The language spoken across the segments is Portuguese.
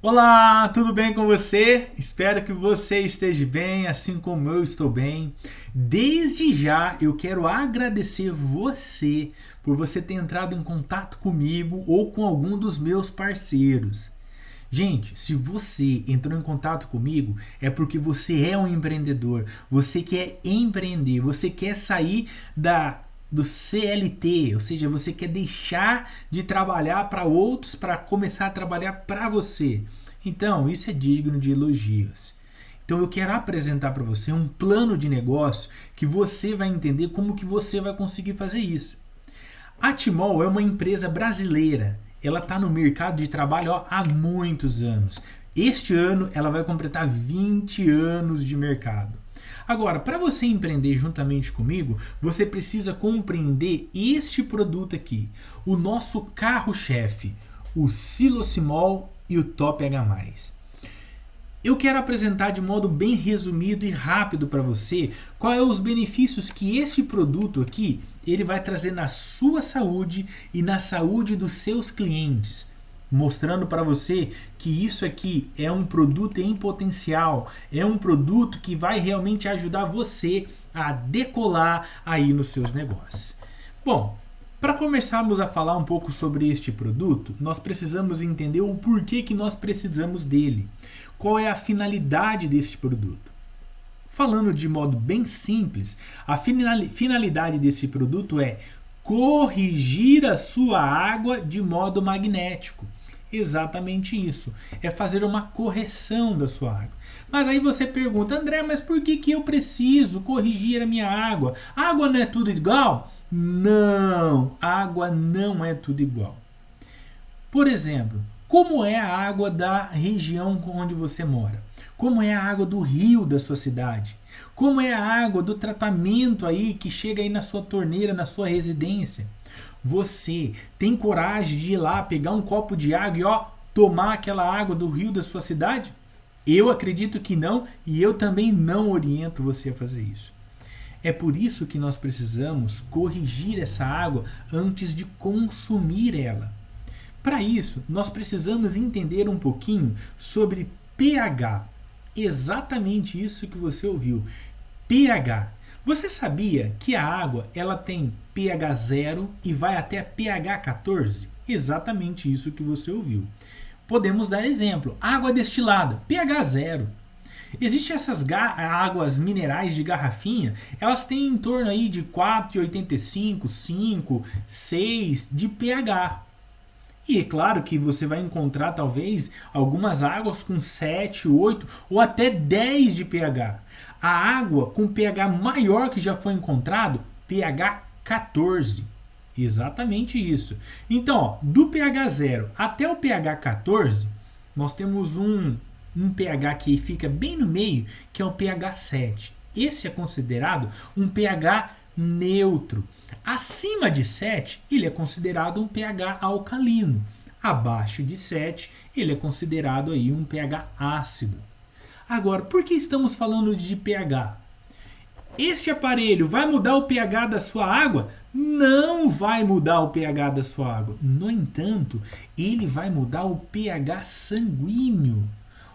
Olá, tudo bem com você? Espero que você esteja bem, assim como eu estou bem. Desde já eu quero agradecer você por você ter entrado em contato comigo ou com algum dos meus parceiros. Gente, se você entrou em contato comigo, é porque você é um empreendedor, você quer empreender, você quer sair do CLT, ou seja, você quer deixar de trabalhar para outros para começar a trabalhar para você. Então, isso é digno de elogios. Então eu quero apresentar para você um plano de negócio que você vai entender como que você vai conseguir fazer isso. A Timol é uma empresa brasileira. Ela está no mercado de trabalho há muitos anos. Este ano ela vai completar 20 anos de mercado. Agora, para você empreender juntamente comigo, você precisa compreender este produto aqui, o nosso carro-chefe, o Silocimol e o Top H+. Eu quero apresentar de modo bem resumido e rápido para você quais são os benefícios que este produto aqui ele vai trazer na sua saúde e na saúde dos seus clientes, mostrando para você que isso aqui é um produto em potencial, é um produto que vai realmente ajudar você a decolar aí nos seus negócios. Bom, para começarmos a falar um pouco sobre este produto, nós precisamos entender o porquê que nós precisamos dele. Qual é a finalidade deste produto? Falando de modo bem simples, a finalidade desse produto é corrigir a sua água de modo magnético. Exatamente isso. É fazer uma correção da sua água. Mas aí você pergunta, André, mas por que eu preciso corrigir a minha água? A água não é tudo igual? Não, água não é tudo igual. Por exemplo, como é a água da região onde você mora? Como é a água do rio da sua cidade? Como é a água do tratamento aí que chega aí na sua torneira, na sua residência? Você tem coragem de ir lá pegar um copo de água e tomar aquela água do rio da sua cidade? Eu acredito que não e eu também não oriento você a fazer isso. É por isso que nós precisamos corrigir essa água antes de consumir ela. Para isso, nós precisamos entender um pouquinho sobre pH. Exatamente isso que você ouviu. pH. Você sabia que a água ela tem pH 0 e vai até pH 14? Exatamente isso que você ouviu. Podemos dar exemplo. Água destilada, pH 0. Existem essas águas minerais de garrafinha, elas têm em torno aí de 4,85, 5, 6 de pH. E é claro que você vai encontrar talvez algumas águas com 7, 8 ou até 10 de pH. A água com pH maior que já foi encontrado, pH 14. Exatamente isso. Então, do pH 0 até o pH 14, nós temos um pH que fica bem no meio, que é o pH 7. Esse é considerado um pH neutro. Acima de 7, ele é considerado um pH alcalino. Abaixo de 7, ele é considerado aí um pH ácido. Agora, por que estamos falando de pH? Este aparelho vai mudar o pH da sua água? Não vai mudar o pH da sua água. No entanto, ele vai mudar o pH sanguíneo.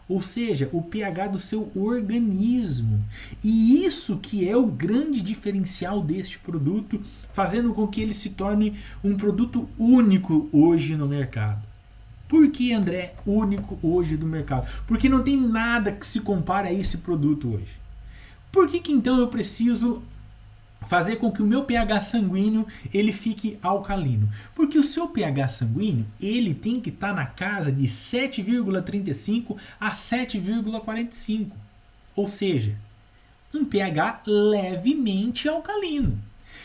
Ou seja, o pH do seu organismo. E isso que é o grande diferencial deste produto, fazendo com que ele se torne um produto único hoje no mercado. Por que, André, único hoje no mercado? Porque não tem nada que se compare a esse produto hoje. Por que então eu preciso fazer com que o meu pH sanguíneo ele fique alcalino? Porque o seu pH sanguíneo ele tem que estar na casa de 7,35 a 7,45. Ou seja, um pH levemente alcalino.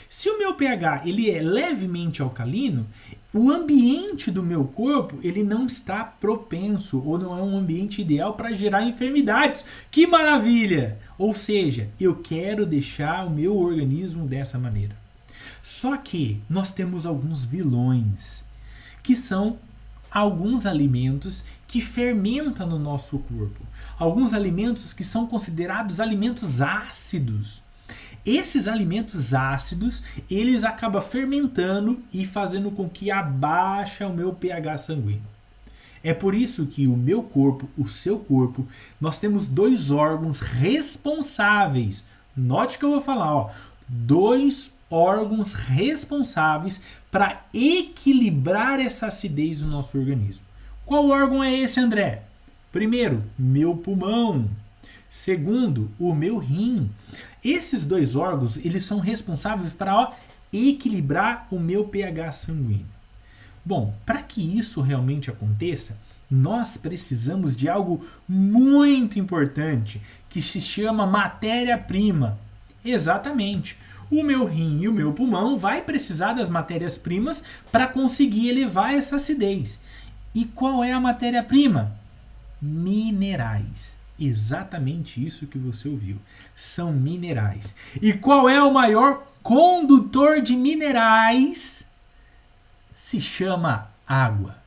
Se o meu pH ele é levemente alcalino, o ambiente do meu corpo ele não está propenso ou não é um ambiente ideal para gerar enfermidades. Que maravilha! Ou seja, eu quero deixar o meu organismo dessa maneira. Só que nós temos alguns vilões, que são alguns alimentos que fermentam no nosso corpo. Alguns alimentos que são considerados alimentos ácidos. Esses alimentos ácidos, eles acabam fermentando e fazendo com que abaixe o meu pH sanguíneo. É por isso que o meu corpo, o seu corpo, nós temos dois órgãos responsáveis. Note que eu vou falar, ó, dois órgãos responsáveis para equilibrar essa acidez do nosso organismo. Qual órgão é esse, André? Primeiro, meu pulmão. Segundo, o meu rim. Esses dois órgãos, eles são responsáveis para equilibrar o meu pH sanguíneo. Bom, para que isso realmente aconteça, nós precisamos de algo muito importante, que se chama matéria-prima. Exatamente. O meu rim e o meu pulmão vai precisar das matérias-primas para conseguir elevar essa acidez. E qual é a matéria-prima? Minerais. Exatamente isso que você ouviu. São minerais. E qual é o maior condutor de minerais? Se chama água.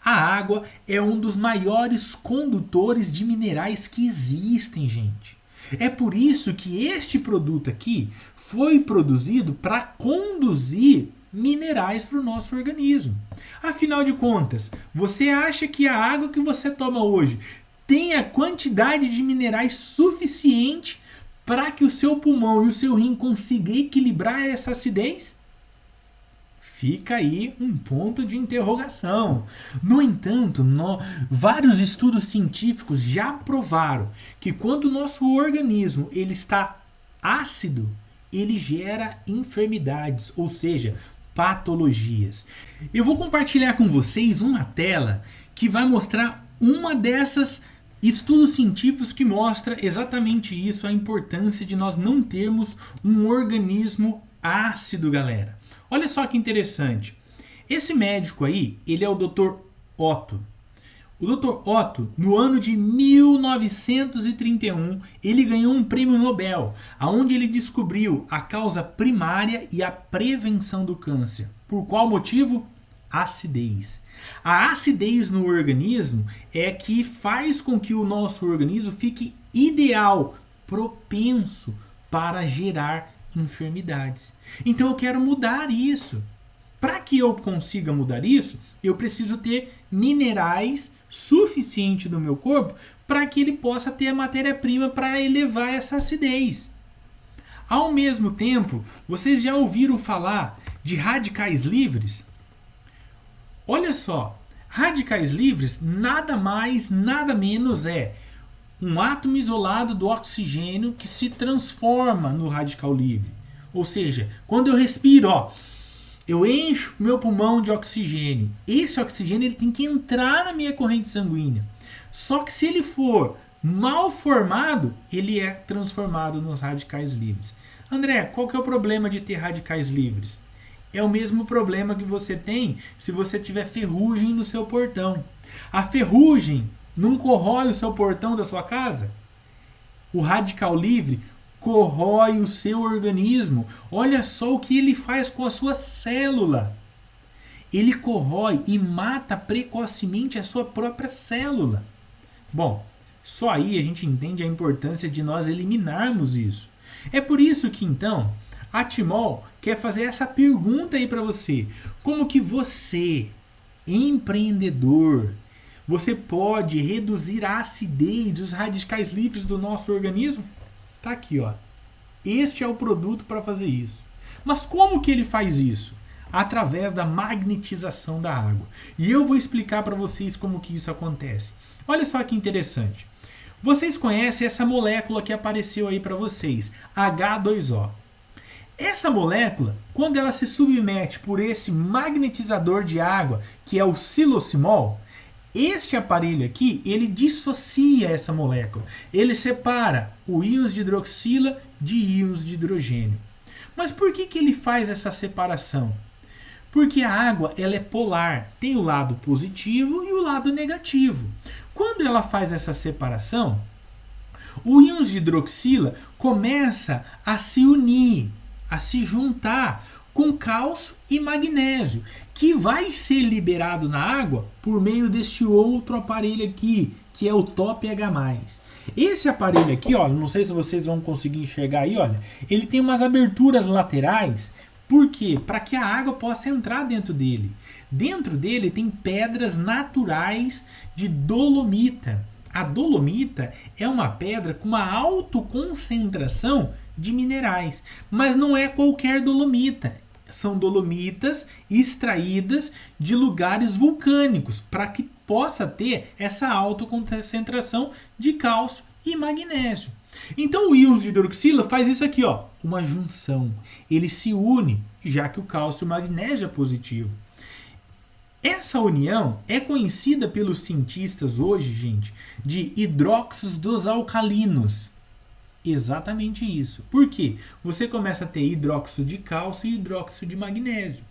A água é um dos maiores condutores de minerais que existem, gente. É por isso que este produto aqui foi produzido para conduzir minerais para o nosso organismo. Afinal de contas, você acha que a água que você toma hoje tem a quantidade de minerais suficiente para que o seu pulmão e o seu rim consigam equilibrar essa acidez? Fica aí um ponto de interrogação. No entanto, vários estudos científicos já provaram que quando o nosso organismo ele está ácido, ele gera enfermidades, ou seja, patologias. Eu vou compartilhar com vocês uma tela que vai mostrar uma dessas estudos científicos que mostra exatamente isso, a importância de nós não termos um organismo ácido, galera. Olha só que interessante. Esse médico aí, ele é o Dr. Otto. O Dr. Otto, no ano de 1931, ele ganhou um prêmio Nobel, onde ele descobriu a causa primária e a prevenção do câncer. Por qual motivo? Acidez. A acidez no organismo é que faz com que o nosso organismo fique ideal, propenso para gerar enfermidades. Então eu quero mudar isso. Para que eu consiga mudar isso, eu preciso ter minerais suficiente no meu corpo para que ele possa ter a matéria-prima para elevar essa acidez. Ao mesmo tempo, vocês já ouviram falar de radicais livres? Olha só, radicais livres nada mais, nada menos é um átomo isolado do oxigênio que se transforma no radical livre. Ou seja, quando eu respiro, eu encho meu pulmão de oxigênio. Esse oxigênio ele tem que entrar na minha corrente sanguínea. Só que se ele for mal formado, ele é transformado nos radicais livres. André, qual que é o problema de ter radicais livres? É o mesmo problema que você tem se você tiver ferrugem no seu portão. A ferrugem não corrói o seu portão da sua casa? O radical livre corrói o seu organismo. Olha só o que ele faz com a sua célula. Ele corrói e mata precocemente a sua própria célula. Bom, só aí a gente entende a importância de nós eliminarmos isso. É por isso que então a Timol quer fazer essa pergunta aí para você. Como que você, empreendedor, você pode reduzir a acidez dos radicais livres do nosso organismo? Tá aqui, ó. Este é o produto para fazer isso. Mas como que ele faz isso? Através da magnetização da água. E eu vou explicar para vocês como que isso acontece. Olha só que interessante. Vocês conhecem essa molécula que apareceu aí para vocês, H2O. Essa molécula, quando ela se submete por esse magnetizador de água, que é o silosimol, este aparelho aqui, ele dissocia essa molécula. Ele separa o íons de hidroxila de íons de hidrogênio. Mas por que ele faz essa separação? Porque a água ela é polar, tem o lado positivo e o lado negativo. Quando ela faz essa separação, o íons de hidroxila começa a se unir, a se juntar com cálcio e magnésio, que vai ser liberado na água por meio deste outro aparelho aqui, que é o TOPH+. Esse aparelho aqui, ó, não sei se vocês vão conseguir enxergar aí, olha, ele tem umas aberturas laterais Por quê? Para que a água possa entrar dentro dele. Dentro dele tem pedras naturais de dolomita. A dolomita é uma pedra com uma alta concentração de minerais, mas não é qualquer dolomita. São dolomitas extraídas de lugares vulcânicos para que possa ter essa alta concentração de cálcio e magnésio. Então o íon de hidroxila faz isso aqui, ó, uma junção. Ele se une, já que o cálcio e o magnésio é positivo. Essa união é conhecida pelos cientistas hoje, gente, de hidróxidos dos alcalinos. Exatamente isso. Por quê? Você começa a ter hidróxido de cálcio e hidróxido de magnésio.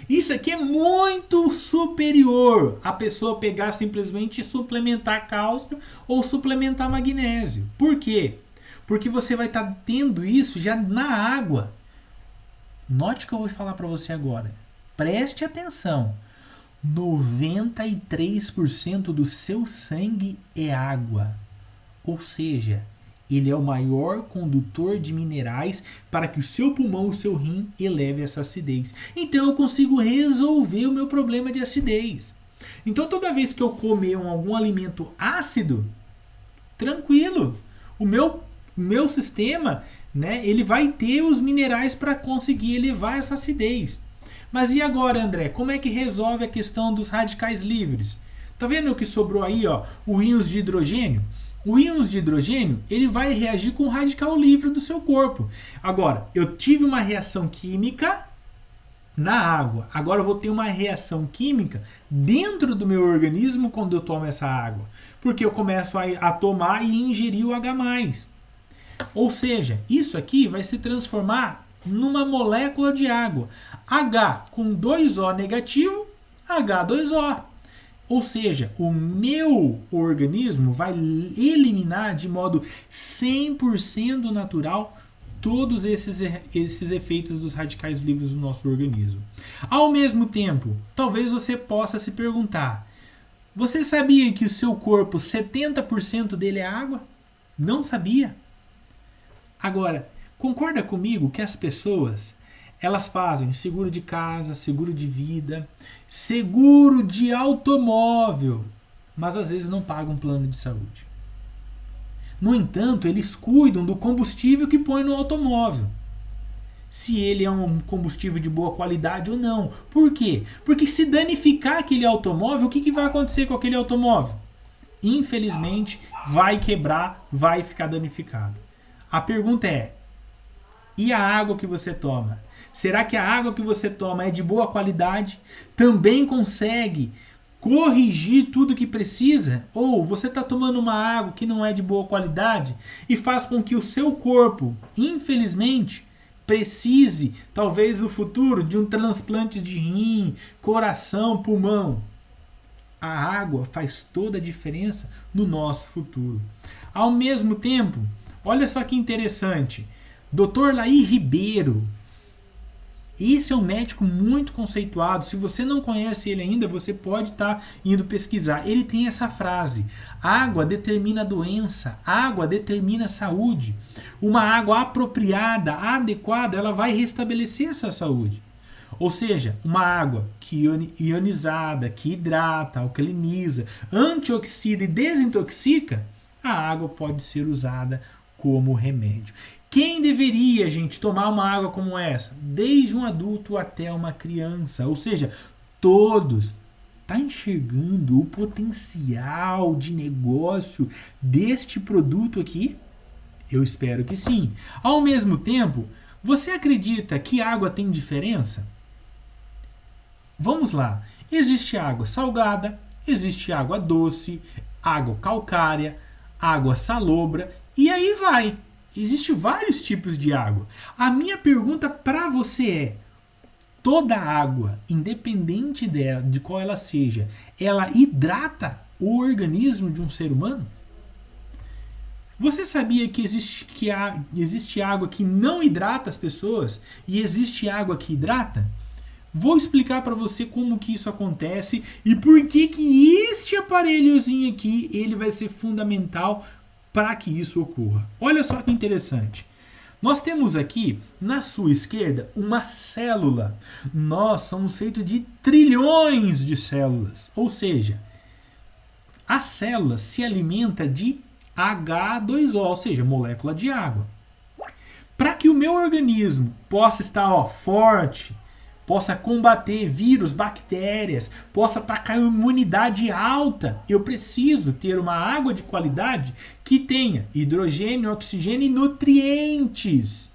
Isso aqui é muito superior a pessoa pegar simplesmente e suplementar cálcio ou suplementar magnésio. Por quê? Porque você vai estar tendo isso já na água. Note o que eu vou falar para você agora. Preste atenção. 93% do seu sangue é água. Ou seja, ele é o maior condutor de minerais para que o seu pulmão, o seu rim, eleve essa acidez. Então eu consigo resolver o meu problema de acidez. Então toda vez que eu comer algum alimento ácido, tranquilo, o meu sistema, né, ele vai ter os minerais para conseguir elevar essa acidez. Mas e agora, André? Como é que resolve a questão dos radicais livres? Tá vendo o que sobrou aí, ó? O íons de hidrogênio? O íons de hidrogênio, ele vai reagir com o radical livre do seu corpo. Agora, eu tive uma reação química na água. Agora eu vou ter uma reação química dentro do meu organismo quando eu tomo essa água. Porque eu começo a tomar e ingerir o H+. Ou seja, isso aqui vai se transformar numa molécula de água. H com 2O negativo, H2O. Ou seja, o meu organismo vai eliminar de modo 100% natural todos esses efeitos dos radicais livres do nosso organismo. Ao mesmo tempo, talvez você possa se perguntar, você sabia que o seu corpo, 70% dele é água? Não sabia? Agora, concorda comigo que as pessoas, elas fazem seguro de casa, seguro de vida, seguro de automóvel, mas às vezes não pagam plano de saúde. No entanto, eles cuidam do combustível que põe no automóvel. Se ele é um combustível de boa qualidade ou não. Por quê? Porque se danificar aquele automóvel, o que vai acontecer com aquele automóvel? Infelizmente, vai quebrar, vai ficar danificado. A pergunta é, e a água que você toma? Será que a água que você toma é de boa qualidade? Também consegue corrigir tudo que precisa? Ou você está tomando uma água que não é de boa qualidade e faz com que o seu corpo, infelizmente, precise, talvez no futuro, de um transplante de rim, coração, pulmão? A água faz toda a diferença no nosso futuro. Ao mesmo tempo, olha só que interessante, Dr. Laí Ribeiro, esse é um médico muito conceituado. Se você não conhece ele ainda, você pode estar indo pesquisar. Ele tem essa frase: água determina a doença, água determina a saúde. Uma água apropriada, adequada, ela vai restabelecer essa saúde. Ou seja, uma água que ionizada, que hidrata, alcaliniza, antioxida e desintoxica, a água pode ser usada como remédio. Quem deveria, gente, tomar uma água como essa? Desde um adulto até uma criança. Ou seja, todos. Está enxergando o potencial de negócio deste produto aqui? Eu espero que sim. Ao mesmo tempo, você acredita que água tem diferença? Vamos lá. Existe água salgada, existe água doce, água calcária, água salobra e aí vai. Existem vários tipos de água. A minha pergunta para você é: toda água, independente de qual ela seja, ela hidrata o organismo de um ser humano? Você sabia que existe água que não hidrata as pessoas e existe água que hidrata? Vou explicar para você como que isso acontece e por que este aparelhozinho aqui ele vai ser fundamental para que isso ocorra. Olha só que interessante. Nós temos aqui, na sua esquerda, uma célula. Nós somos feitos de trilhões de células. Ou seja, a célula se alimenta de H2O, ou seja, molécula de água. Para que o meu organismo possa estar forte, possa combater vírus, bactérias, possa atacar a imunidade alta, eu preciso ter uma água de qualidade que tenha hidrogênio, oxigênio e nutrientes.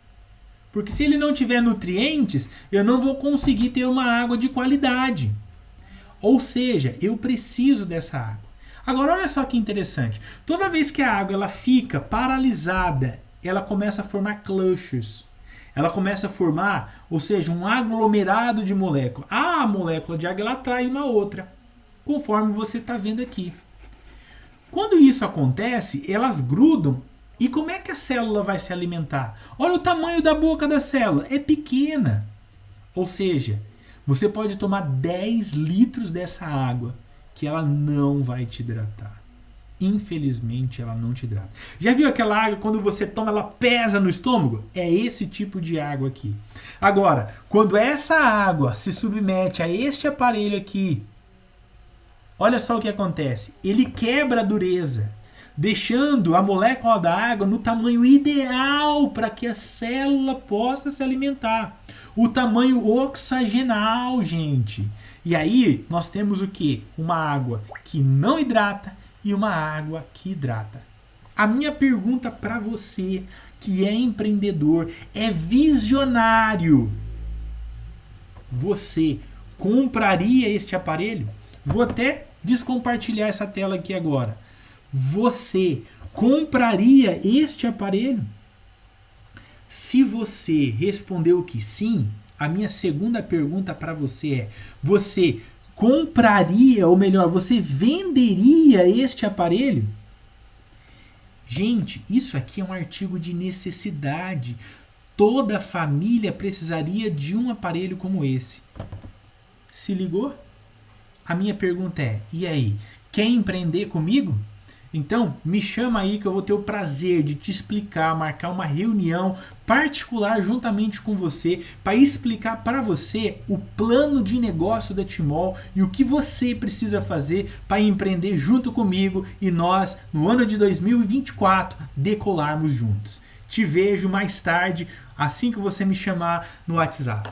Porque se ele não tiver nutrientes, eu não vou conseguir ter uma água de qualidade. Ou seja, eu preciso dessa água. Agora, olha só que interessante. Toda vez que a água ela fica paralisada, ela começa a formar clusters. Ela começa a formar, ou seja, um aglomerado de moléculas. A molécula de água ela atrai uma outra, conforme você está vendo aqui. Quando isso acontece, elas grudam. E como é que a célula vai se alimentar? Olha o tamanho da boca da célula, é pequena. Ou seja, você pode tomar 10 litros dessa água, que ela não vai te hidratar. Infelizmente, ela não te hidrata. Já viu aquela água, quando você toma, ela pesa no estômago? É esse tipo de água aqui. Agora, quando essa água se submete a este aparelho aqui, olha só o que acontece. Ele quebra a dureza, deixando a molécula da água no tamanho ideal para que a célula possa se alimentar. O tamanho oxagenal, gente. E aí, nós temos o quê? Uma água que não hidrata e uma água que hidrata. A minha pergunta para você, que é empreendedor, é visionário. Você compraria este aparelho? Vou até descompartilhar essa tela aqui agora. Você compraria este aparelho? Se você respondeu que sim, a minha segunda pergunta para você é: você compraria, ou melhor, você venderia este aparelho? Gente, isso aqui é um artigo de necessidade. Toda família precisaria de um aparelho como esse. Se ligou? A minha pergunta é: e aí? Quer empreender comigo? Então, me chama aí que eu vou ter o prazer de te explicar, marcar uma reunião particular juntamente com você para explicar para você o plano de negócio da Timol e o que você precisa fazer para empreender junto comigo e nós, no ano de 2024, decolarmos juntos. Te vejo mais tarde, assim que você me chamar no WhatsApp.